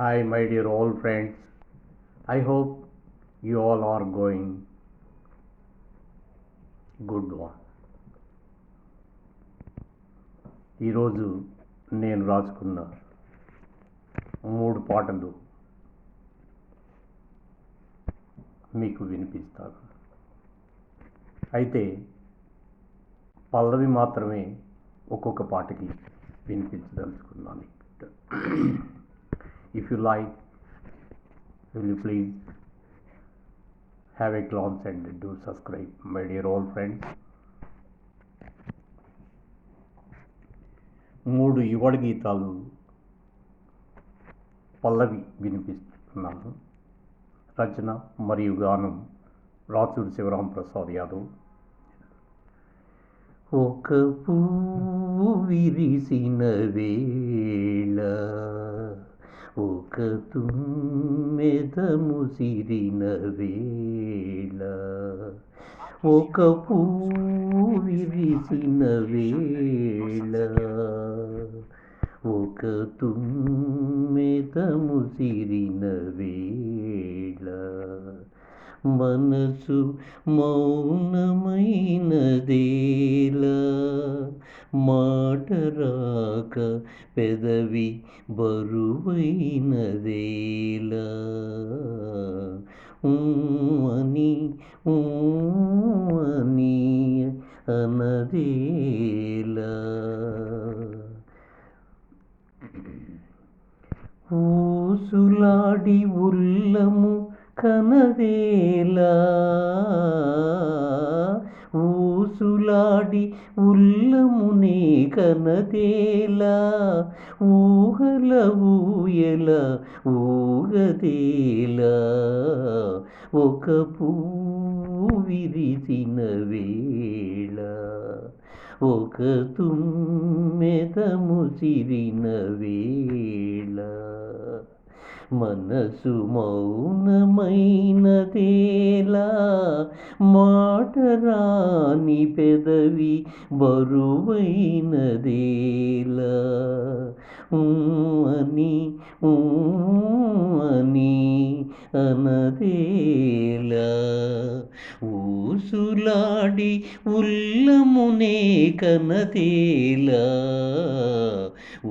Hi, my dear old friends. I hope you all are going good one. ఈరోజు నేను రాసుకున్న 3 పాటలు మీకు వినిపిస్తాను. అయితే పల్లవి మాత్రమే ఒక్కొక్క పాటకి వినిపించదలుచుకున్నాను. If you like, will you please have a glance and do subscribe, my dear old friends. 3 యుగళ గీతాలు పల్లవి వినిపిస్తున్నాను. రచన మరియు గానం రాచూరి శివరాంప్రసాద్ యాదవ్. ఒక పువ్వు విరిసిన వేళ, ఒక తుమ్మెద ముసిరిన వేళ, ఒక పువ్వు విరిసిన వేళ, ఒక తుమ్మెద ముసిరిన వేళ, మనసు మౌనమైనదేలా, మాట రాక పెదవి బరువైనదేలా, అని అని అనదేలా, ఊసులాడి ఉల్లము కనదేలా, ఊసులాడి ఉల్లమునే కనదేలా, ఊహల ఊయల ఊగదేలా, ఒక పువ్వు విరిసిన వేళ, ఒక తుమ్మెద ముసిరిన వేళ, మనసు మౌనమైనదేలా, మాట రాని పెదవి బరువైనదేలా, అని అని అనదేలా, ఊసులాడి ఉల్లమునే కనదేలా,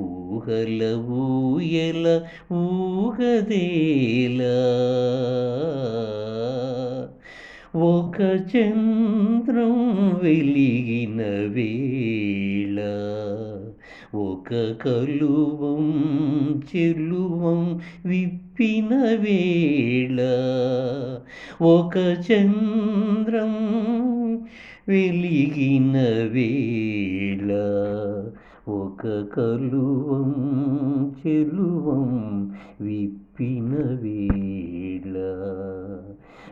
ఊహల ఊయల ఊగదేలా, ఒక చంద్రం వెలిగిన వేళ, ఒక కలువం చెలువం విప్పిన వేళ, ఒక చంద్రం వెలిగిన వేళ, ఒక కలువం చెలువం విప్పిన వేళ,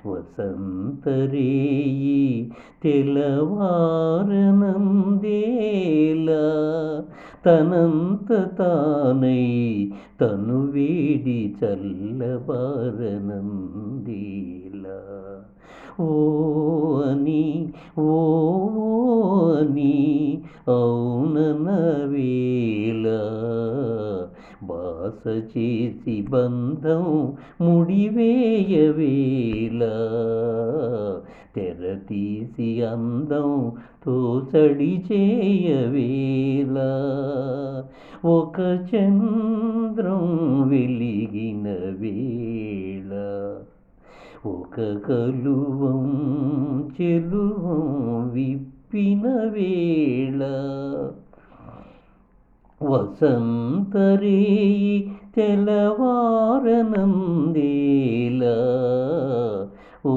వసంతరేయి తెలవారనందేలా, తనంత తానై తను వేడి చల్లబారనందేలా, ఓ అని అవుననవేలా, బాస చేసి బంధం ముడివేయవేలా, తెర తీసి అందం తోసడి చేయవేలా, ఒక చంద్రం వెలిగిన వేళ, ఒక కలువం చెలువం విప్పిన వేళ, వసంతరేయి తెలవారనందేలా, ఓ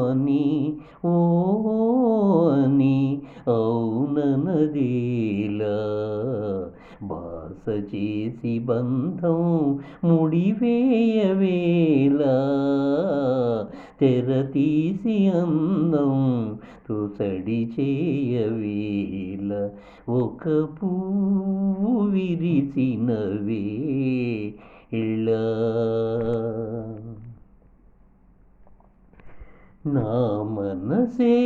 అని అవుననదేలా, బాస చేసి బంధం ముడివేయవేలా, తెర తీసి అందం తుసడి చేయవేల, ఒక పువ్వు విరిసిన వేళ. నా మనసే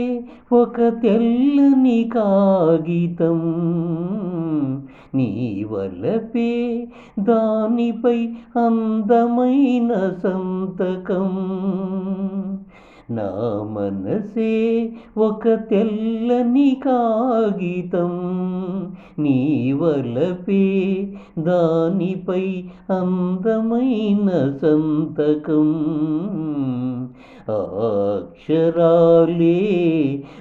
ఒక తెల్లని కాగితం, నీ వలపే దానిపై అందమైన సంతకం. నా మనసే ఒక తెల్లని కాగితం. నీ వలపే దానిపై అందమైన సంతకం. ఆ అక్షరాలే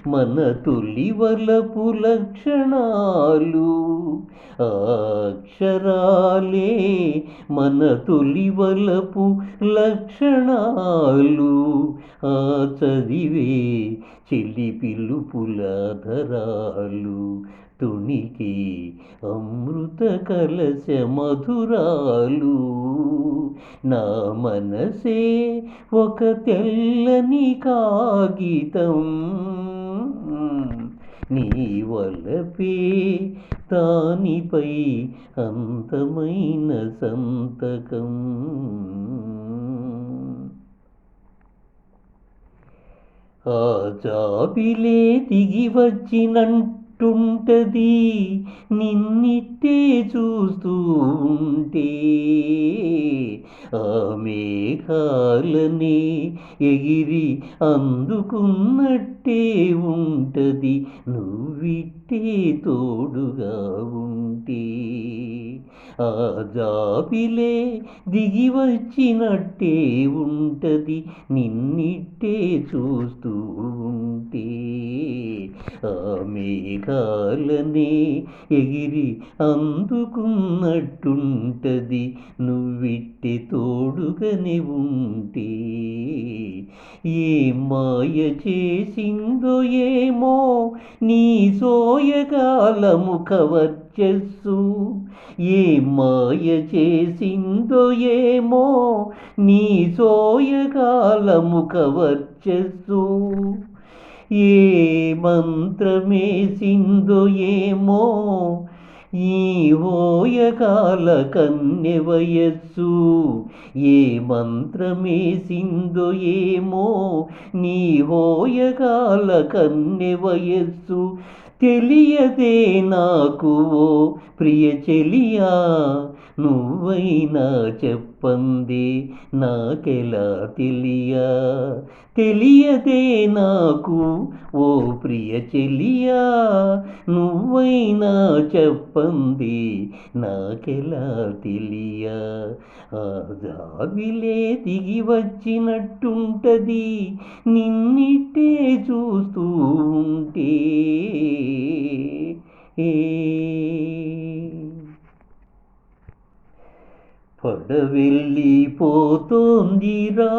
మన తొలి వలపు లక్షణాలు. ఆ అక్షరాలే మన తొలి వలపు లక్షణాలు. ఆ చదివే చెలి పిలుపుల ధరాలు. తుణికి అమృత కలశ మధురాలు. నా మనసే ఒక తెల్లని కాగితం. నీ వలపే దానిపై అందమైన సంతకం. ఆ జాబిలే దిగి వచ్చినట్టుంటది నిన్నిట్టే చూస్తూ ఉంటే. ఆ మేఘాలనే ఎగిరి అందుకున్నట్టే ఉంటది నువ్విట్టే తోడుగా ఉంటే. ఆ జాబిలే దిగి వచ్చినట్టే ఉంటది నిన్నిట్టే చూస్తూ ఉంటే. ఆ మేఘాలనే ఎగిరి అందుకున్నట్టుంటది నువ్విట్టే తోడుగనే ఉంటే. ఏ మాయ చేసిందో ఏమో నీ సోయగాల ముఖవర్చస్సు. ఏ మాయ చేసిందో ఏమో నీ సోయగాల ముఖవర్చస్సు. ఏ మంత్రమేసిందో ఏమో ఈ హోయగాల కన్నె వయస్సు. ఏ మంత్రమేసిందో ఏమో నీ హోయగాల కన్నె వయస్సు. తెలియదే నాకు ఓ ప్రియ చెలియా, నువ్వైనా చెప్పందే నాకెలా తెలియా. తెలియదే నాకు ఓ ప్రియ చెలియా, నువ్వైనా చెప్పందే నాకెలా తెలియా. ఆ జాబిలే దిగి వచ్చినట్టుంటది నిన్నిట్టే చూస్తూ ఉంటే. పడవెళ్ళిపోతోందిరా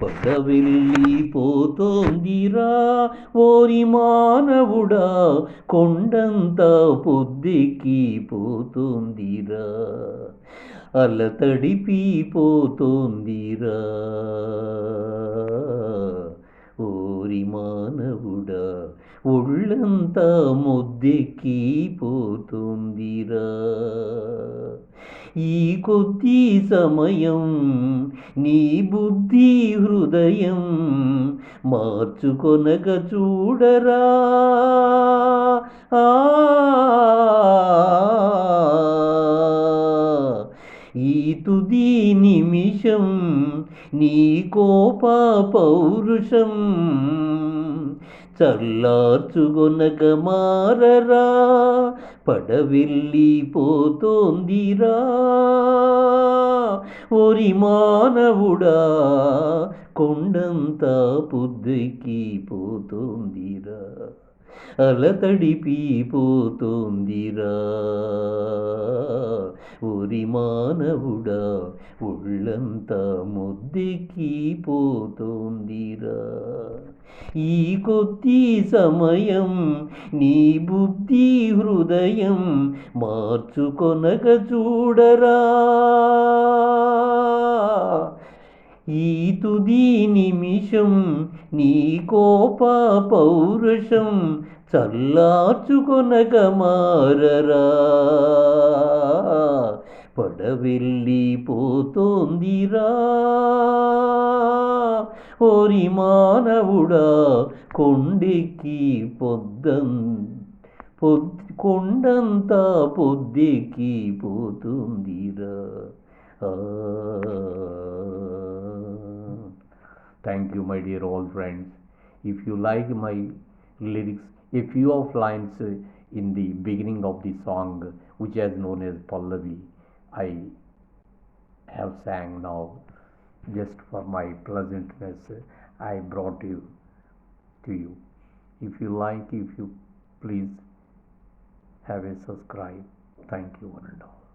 పడవెళ్ళిపోతోందిరా ఓరి మానవుడా, కొండంతా పొద్దెక్కిపోతోందిరా. అల తడిపిపోతోందిరా ఓరి మానవుడా, ఒళ్ళంతా ముద్దెక్కిపోతోందిరా. ఈ కొద్ది సమయం నీ బుద్ధి హృదయం మార్చుకొనక చూడరా. ఈ తుది నిమిషం నీ కోప పౌరుషం చల్లార్చుకొనక మారరా. పడవెళ్ళిపోతోందిరా ఓరి మానవుడా, కొండంతా పొద్దెక్కిపోతోందిరా. అల తడిపిపోతోందిరా ఓరి మానవుడా, ఒళ్ళంతా ముద్దెక్కిపోతోందిరా. ఈ కొద్ది సమయం నీ బుద్ధి హృదయం మార్చుకొనక చూడరా. ఈ తుది నిమిషం నీ కోప పౌరుషం చల్లార్చుకొనక మారరా. పడవెళ్ళిపోతోందిరా ఓరి మానవుడా కొండెక్కి కొండంతా పొద్దెక్కి పోతుందిరా. Thank you, my dear old friends. If you like my lyrics, a few of lines in the beginning of the song, which is known as Pallavi, I have sang now just for my pleasantness. I brought you to you. If you like, if you please have a subscribe. Thank you, one and all.